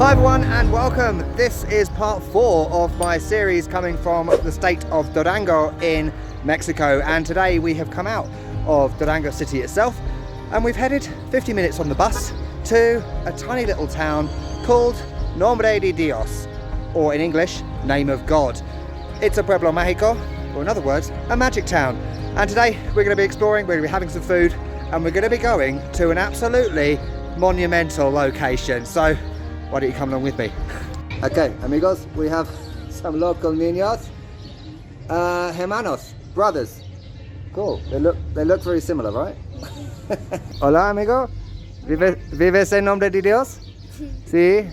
Hi everyone and welcome. This is part 4 of my series coming from the state of Durango in Mexico, and today we have come out of Durango city itself and we've headed 50 minutes on the bus to a tiny little town called Nombre de Dios, or in English, Name of God. It's a pueblo mágico, or in other words, a magic town. And today we're going to be exploring, we're going to be having some food, and we're going to be going to an absolutely monumental location. So why don't you come along with me? Okay, amigos, we have some local niños, hermanos, brothers. Cool. They look very similar, right? Hola, amigo. ¿Vives en Nombre de Dios? Sí.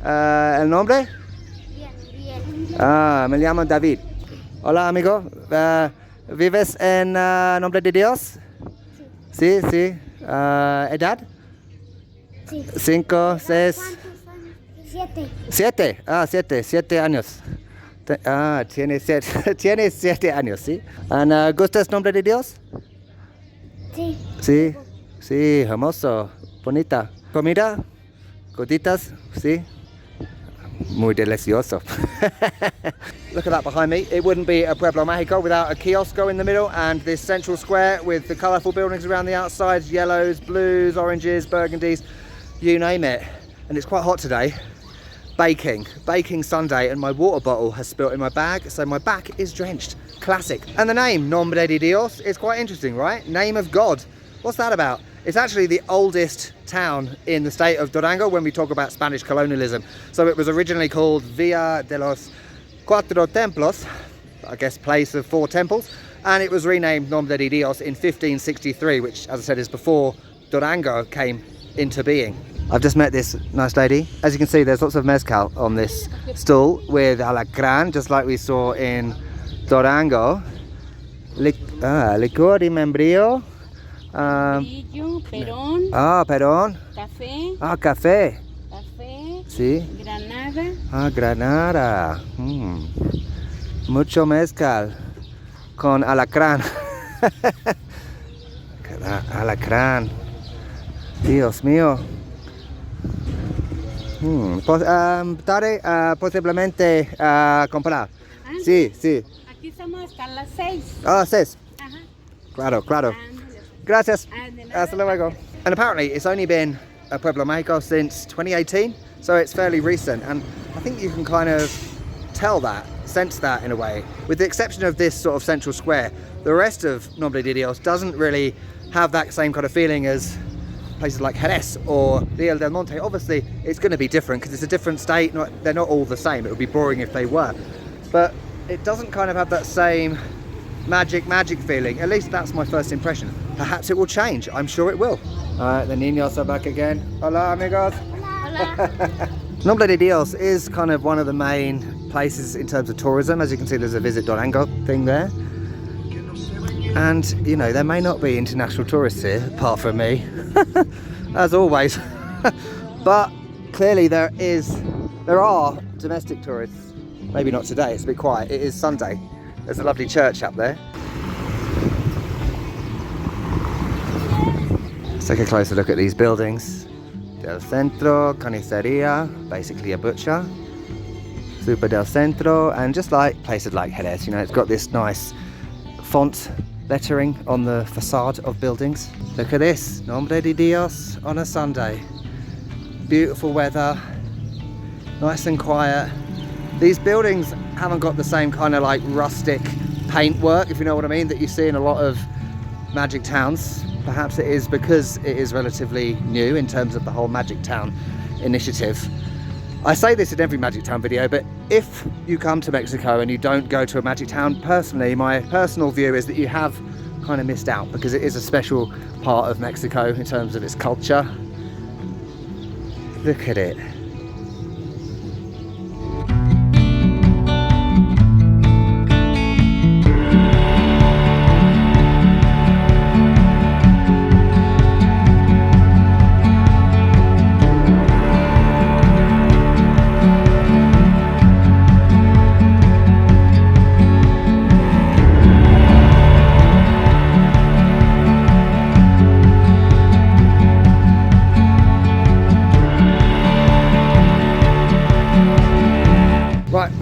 ¿El nombre? Bien. Me llamo David. Hola, amigo. ¿Vives en Nombre de Dios? Sí, sí. ¿Edad? Sí. 5, 6. 7. 7 años. Tiene 7 años, ¿sí? ¿Gustas Nombre de Dios? Sí. Sí, sí, hermoso, bonita. ¿Comida? ¿Gorditas? Sí. Muy delicioso. Look at that behind me. It wouldn't be a Pueblo Mágico without a kiosco in the middle and this central square with the colourful buildings around the outside, yellows, blues, oranges, burgundies, you name it. And it's quite hot today. Baking Sunday, and my water bottle has spilt in my bag, so my back is drenched. Classic. And the name, Nombre de Dios, is quite interesting, right? Name of God. What's that about? It's actually the oldest town in the state of Durango when we talk about Spanish colonialism. So it was originally called Villa de los Cuatro Templos, I guess place of 4 temples, and it was renamed Nombre de Dios in 1563, which, as I said, is before Durango came into being. I've just met this nice lady. As you can see, there's lots of mezcal on this stall with alacrán, just like we saw in Durango. Licor y membrillo. Membrillo, perón. Perón. Café. Café. Café. Sí. Granada. Granada. Mucho mezcal con alacrán. Alacrán. Dios mío. Posiblemente comprar. Sí, sí. Aquí estamos hasta las 6. 6. Ajá. Claro. Ándale. Gracias. Ándale. Hasta luego. And apparently it's only been a Pueblo Mágico since 2018, so it's fairly recent, and I think you can kind of sense that in a way. With the exception of this sort of central square, the rest of Nombre de Dios doesn't really have that same kind of feeling as places like Jerez or Real del Monte. Obviously it's going to be different because it's a different state, they're not all the same. It would be boring if they were, but it doesn't kind of have that same magic feeling. At least that's my first impression. Perhaps it will change. I'm sure it will. Alright, the niños are back again. Hola, amigos. Hola. Nombre de Dios is kind of one of the main places in terms of tourism. As you can see, there's a Visit Durango thing there. And, you know, there may not be international tourists here, apart from me, as always. But clearly there are domestic tourists. Maybe not today, it's a bit quiet. It is Sunday. There's a lovely church up there. Let's take a closer look at these buildings. Del Centro, Carniceria, basically a butcher. Super del Centro, and just like places like Jerez, you know, it's got this nice font lettering on the facade of buildings. Look at this, Nombre de Dios on a Sunday. Beautiful weather, nice and quiet. These buildings haven't got the same kind of like rustic paintwork, if you know what I mean, that you see in a lot of magic towns. Perhaps it is because it is relatively new in terms of the whole Magic Town initiative. I say this in every Magic Town video, but if you come to Mexico and you don't go to a Magic Town, personally, my personal view is that you have kind of missed out, because it is a special part of Mexico in terms of its culture. Look at it.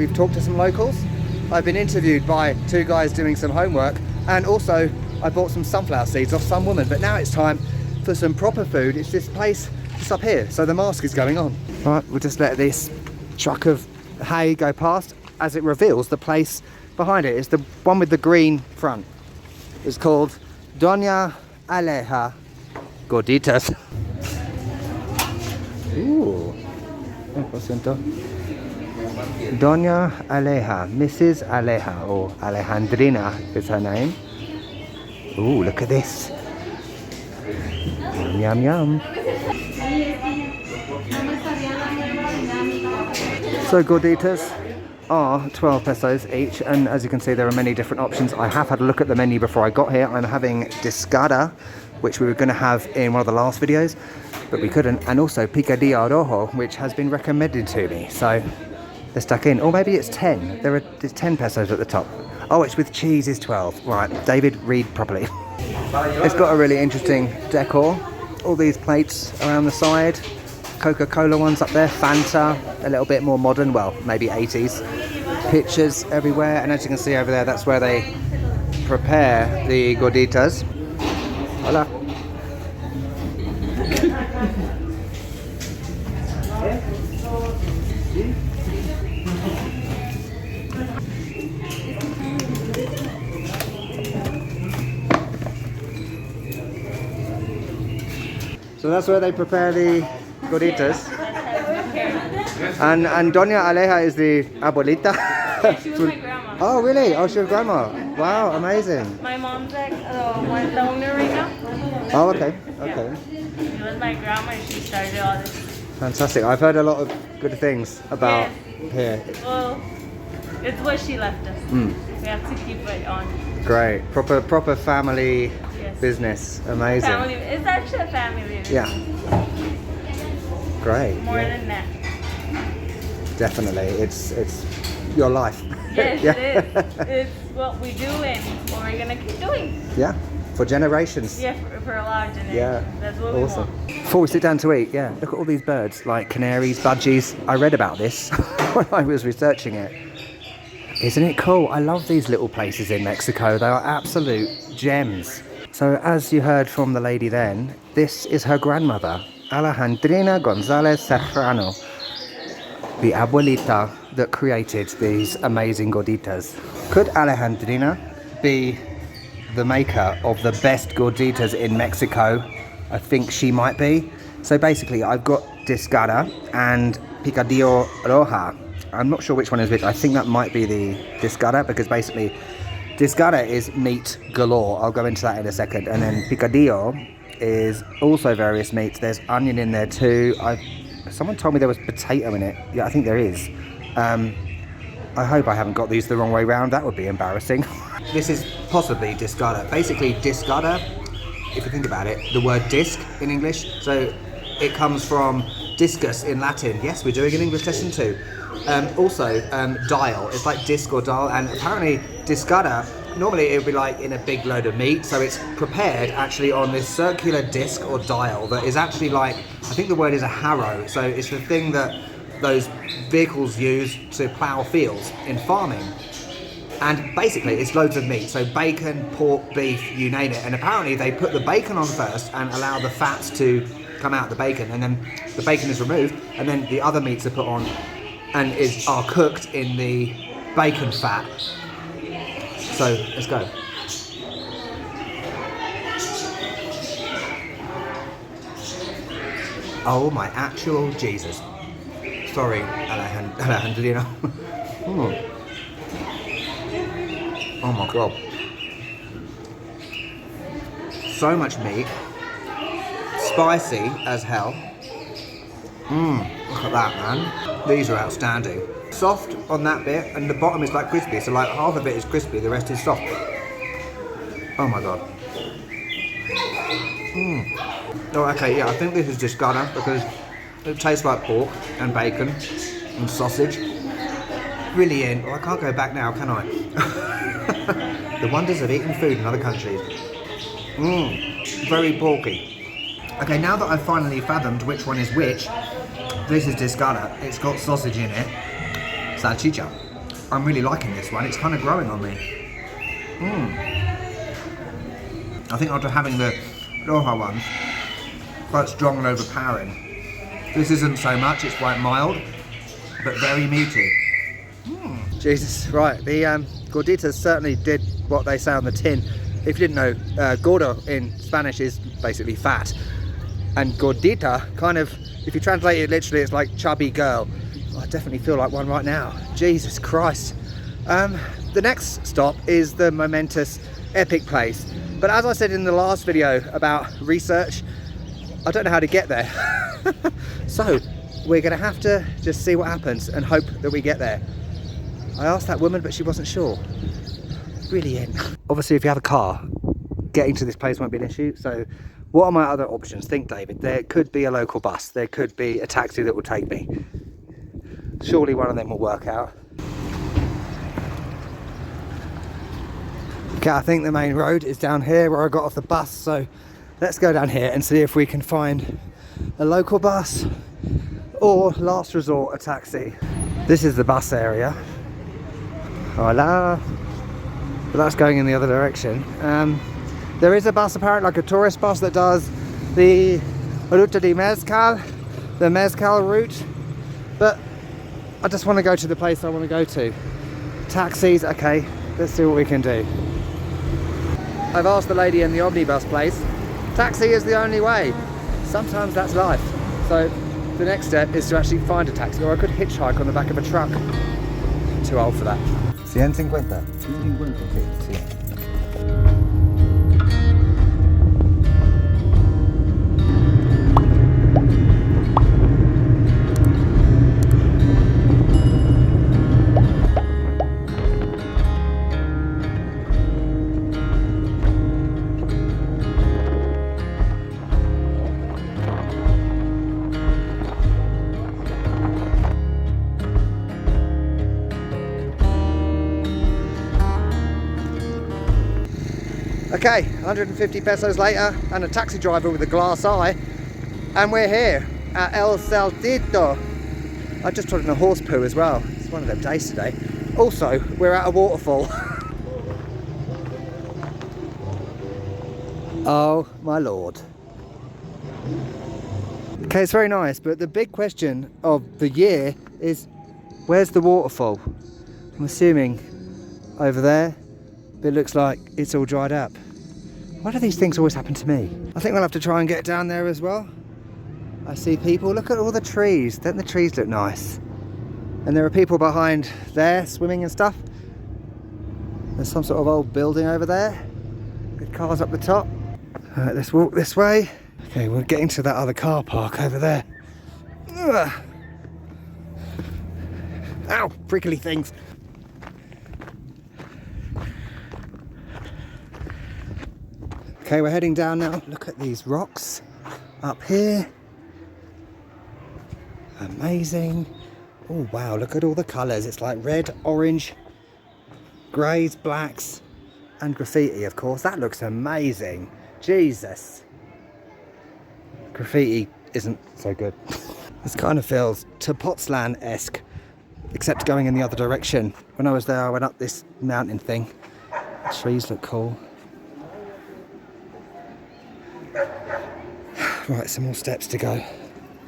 we've talked to some locals. I've been interviewed by two guys doing some homework, and also I bought some sunflower seeds off some woman. But now it's time for some proper food. It's this place just up here, so the mask is going on. Right, we'll just let this truck of hay go past as it reveals the place behind it. It's the one with the green front. It's called Doña Aleja Gorditas. Ooh. Oh, lo siento. Doña Aleja, Mrs. Aleja, or Alejandrina is her name. Ooh, look at this. Yum, yum, yum. So gorditas are 12 pesos each, and as you can see there are many different options. I have had a look at the menu before I got here. I'm having discada, which we were going to have in one of the last videos, but we couldn't, and also picadillo rojo, which has been recommended to me, so they're stuck in. Or maybe it's 10. There's 10 pesos at the top. Oh, it's with cheese is 12. Right, David, read properly. It's got a really interesting decor. All these plates around the side. Coca-Cola ones up there. Fanta, a little bit more modern. Well, maybe 80s. Pictures everywhere. And as you can see over there, that's where they prepare the gorditas. Hola. So that's where they prepare the gorditas. And Doña Aleja is the abuelita. She was my grandma. Oh really? Oh, she was grandma. Wow, amazing. My mom's like the owner right now. Oh, okay, okay. She was my grandma and she started all this. Fantastic. I've heard a lot of good things about here. Well, it's what she left us. Mm. We have to keep it on. Great. Proper family Yes. business. Amazing. Family. It's actually a family business. Yeah. Great. More yeah. than that. Definitely. It's your life. Yes, Yeah. it is. It's what we do and what we're gonna keep doing. Yeah. For generations. Yeah, for a lot of generations. Yeah. That's what Awesome. we want. Before we sit down to eat, yeah, look at all these birds, like canaries, budgies. I read about this when I was researching it. Isn't it cool? I love these little places in Mexico. They are absolute gems. So as you heard from the lady then, this is her grandmother, Alejandrina Gonzalez Serrano, the abuelita that created these amazing gorditas. Could Alejandrina be the maker of the best gorditas in Mexico? I think she might be. So basically I've got discada and picadillo roja. I'm not sure which one is which. I think that might be the discada, because basically discada is meat galore. I'll go into that in a second. And then picadillo is also various meats. There's onion in there too. Someone told me there was potato in it. Yeah, I think there is. I hope I haven't got these the wrong way round. That would be embarrassing. This is possibly discada. Basically discada, if you think about it, the word disc in English. So it comes from discus in Latin. Yes, we're doing an English lesson too. Also, dial. It's like disc or dial, and apparently discada, normally it would be like in a big load of meat, so it's prepared actually on this circular disc or dial that is actually like, I think the word is a harrow, so it's the thing that those vehicles use to plough fields in farming. And basically it's loads of meat, so bacon, pork, beef, you name it, and apparently they put the bacon on first and allow the fats to come out of the bacon, and then the bacon is removed, and then the other meats are put on and are cooked in the bacon fat. So let's go. Oh my actual Jesus. Sorry, Alejandrina. Oh my God. So much meat. Spicy as hell. Look at that, man. These are outstanding. Soft on that bit, and the bottom is like crispy, so like half of it is crispy, the rest is soft. Oh my God. Oh, okay, yeah, I think this is discada because it tastes like pork and bacon and sausage. Brilliant. Well, I can't go back now, can I? The wonders of eating food in other countries. Very porky. Okay, now that I've finally fathomed which one is which, this is discada. It's got sausage in it. Salchicha. I'm really liking this one. It's kind of growing on me. I think after having the Rioja one, quite strong and overpowering. This isn't so much, it's quite mild, but very meaty. Jesus, right, the gorditas certainly did what they say on the tin. If you didn't know, gordo in Spanish is basically fat. And gordita, kind of, if you translate it literally, it's like chubby girl. I definitely feel like one right now. Jesus Christ. The next stop is the momentous epic place. But as I said in the last video about research, I don't know how to get there. So we're gonna have to just see what happens and hope that we get there. I asked that woman, but she wasn't sure. Brilliant. Obviously, if you have a car, getting to this place won't be an issue. So what are my other options? Think, David. There could be a local bus. There could be a taxi that will take me. Surely one of them will work out. Okay, I think the main road is down here where I got off the bus. So let's go down here and see if we can find a local bus or last resort a taxi. This is the bus area. Hola. But that's going in the other direction. There is a bus apparently, like a tourist bus that does the Ruta de Mezcal, the Mezcal route. But I just want to go to the place I want to go to. Taxis, okay, let's see what we can do. I've asked the lady in the omnibus place, taxi is the only way. Sometimes that's life. So the next step is to actually find a taxi, or I could hitchhike on the back of a truck. Too old for that. 150. 150, sí. Okay, 150 pesos later and a taxi driver with a glass eye, and we're here at El Saltito. I just trod in a horse poo as well. It's one of them days today. Also, we're at a waterfall. Oh my lord. Okay, it's very nice, but the big question of the year is, where's the waterfall? I'm assuming over there, but it looks like it's all dried up. Why do these things always happen to me? I think we'll have to try and get down there as well. I see people, look at all the trees. Don't the trees look nice? And there are people behind there swimming and stuff. There's some sort of old building over there. Good cars up the top. All right, let's walk this way. Okay, we're getting to that other car park over there. Ugh. Ow, prickly things. Okay, we're heading down now. Look at these rocks up here. Amazing. Oh wow, look at all the colours. It's like red, orange, greys, blacks, and graffiti, of course. That looks amazing. Jesus. Graffiti isn't so good. This kind of feels Tepoztlan-esque, except going in the other direction. When I was there, I went up this mountain thing. The trees look cool. Right, some more steps to go.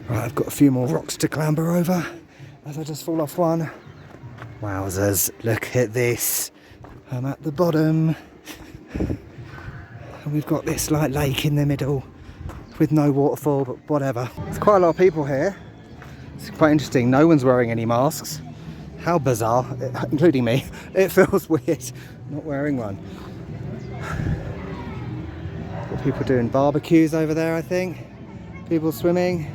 Right, I've got a few more rocks to clamber over as I just fall off one. Wowzers, look at this. I'm at the bottom. And we've got this like lake in the middle with no waterfall, but whatever. There's quite a lot of people here. It's quite interesting. No one's wearing any masks. How bizarre, including me. It feels weird not wearing one. Got people doing barbecues over there, I think. People swimming.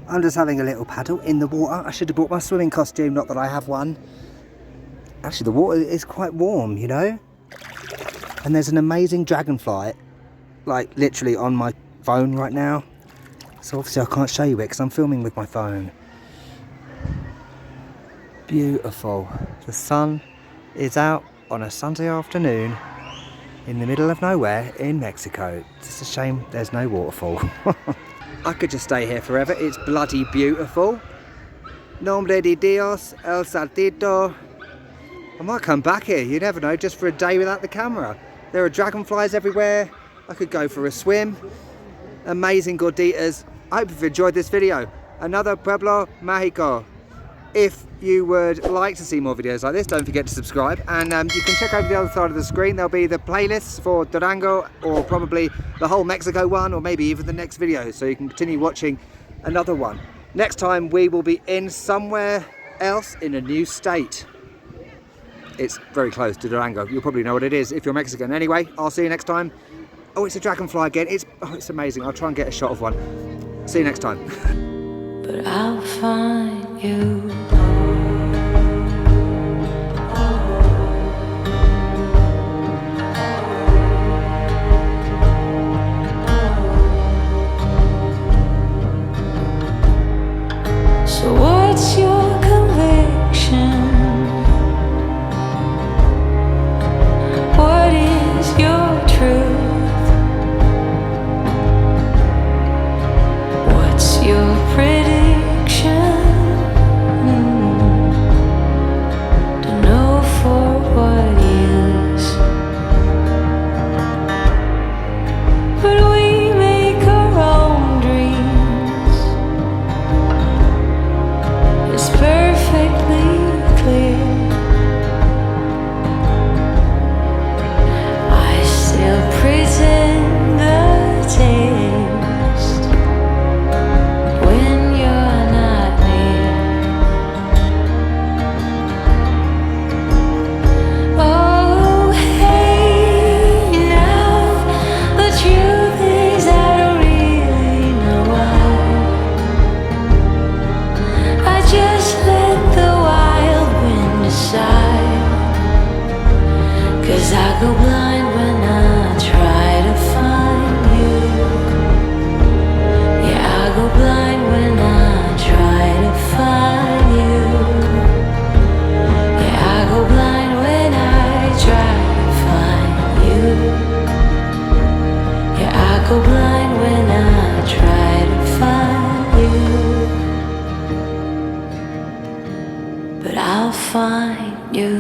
I'm just having a little paddle in the water. I should have brought my swimming costume, not that I have one. Actually, the water is quite warm, you know? And there's an amazing dragonfly, like literally on my phone right now. So obviously I can't show you it because I'm filming with my phone. Beautiful. The sun is out on a Sunday afternoon in the middle of nowhere in Mexico. It's just a shame there's no waterfall. I could just stay here forever. It's bloody beautiful. Nombre de Dios, El Saltito. I might come back here, you never know, just for a day without the camera. There are dragonflies everywhere. I could go for a swim. Amazing gorditas. I hope you've enjoyed this video. Another Pueblo Mágico. If you would like to see more videos like this, don't forget to subscribe. And you can check over the other side of the screen. There'll be the playlists for Durango, or probably the whole Mexico one, or maybe even the next video. So you can continue watching another one. Next time we will be in somewhere else in a new state. It's very close to Durango. You'll probably know what it is if you're Mexican. Anyway, I'll see you next time. Oh, it's a dragonfly again. It's amazing. I'll try and get a shot of one. See you next time. But I'll find you. So what's your conviction? What is your truth? What's your prediction? To know for what is. But we make our own dreams. It's perfectly clear. I still pretend the taste when you're not near. Oh, hey, now the truth is I don't really know why. I just let the wild wind decide. 'Cause I go blind when I try to find you. Yeah, I go blind when I try to find you. Yeah, I go blind when I try to find you. Yeah, I go blind when I try to find you. But I'll find you.